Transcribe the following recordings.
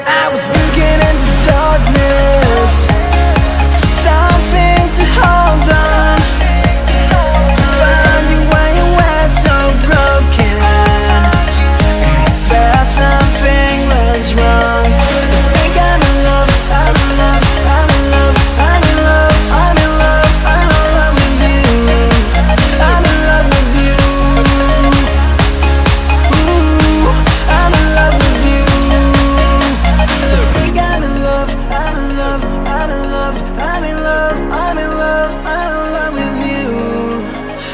I was looking into darkness for something to hold on. Found you when you were so broken, and I felt something was wrong. I think I'm in love, I'm in love, I'm in love, I'm in love, I'm in love, I'm in love with you. I'm in love with you. Ooh, I'm in love with you. I think I'm in love, I'm in love, I'm in love, I'm in love, I'm in love, I'm in love with you.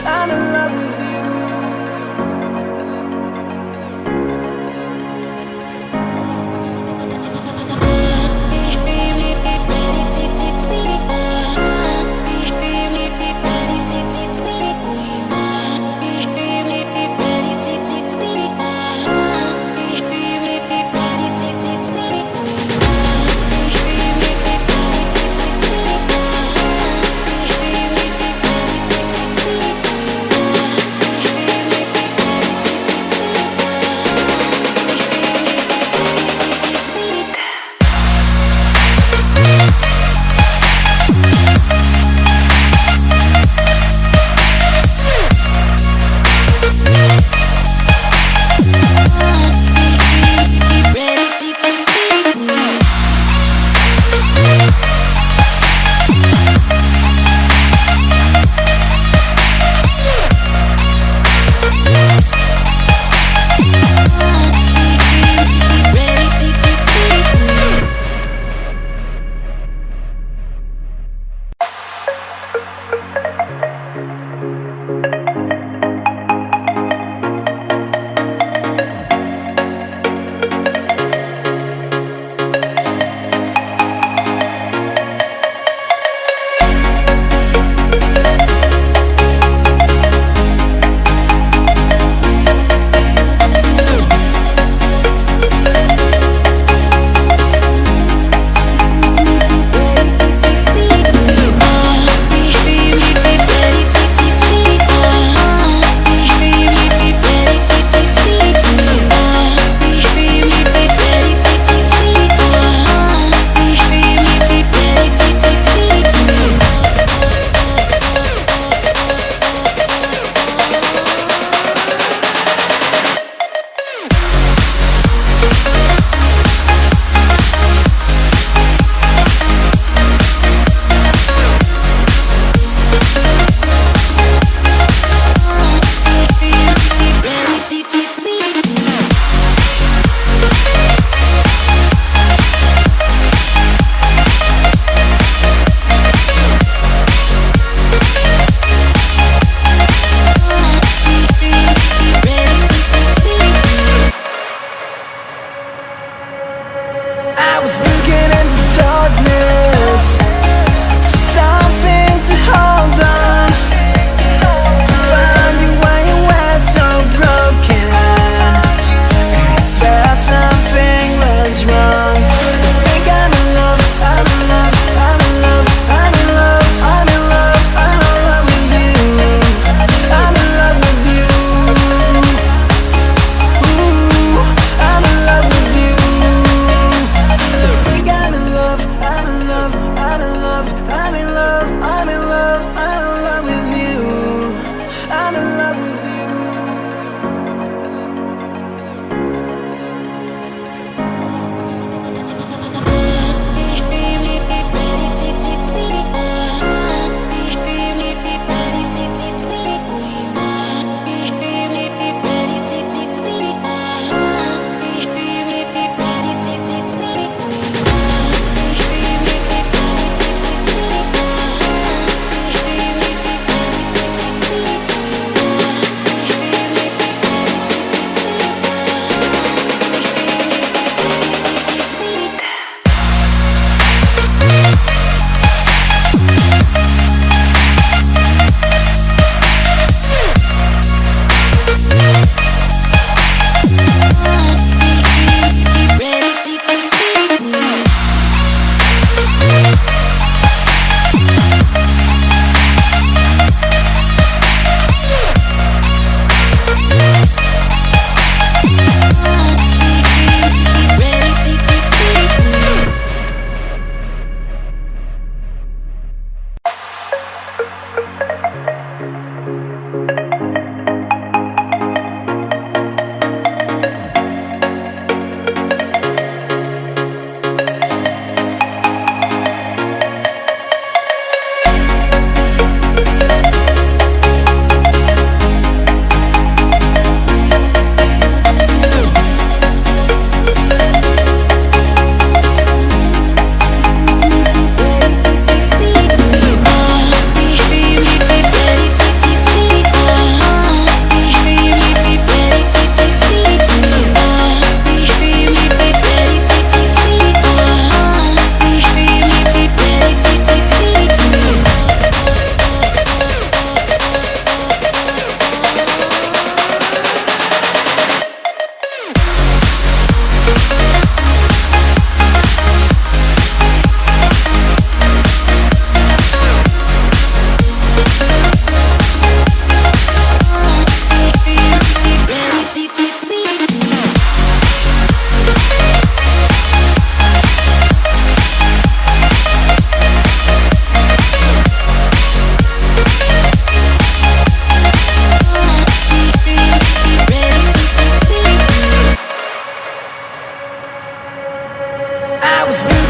I'm in love with you. I was looking into darkness for something to hold on. Found you when you were so broken, and I felt something was wrong. I think I'm in love, I'm in love, I'm in love, I'm in love, I'm in love, I'm in love with you. I'm in love with you. Ooh, I'm in love with you. I think I'm in love, I'm in love. I was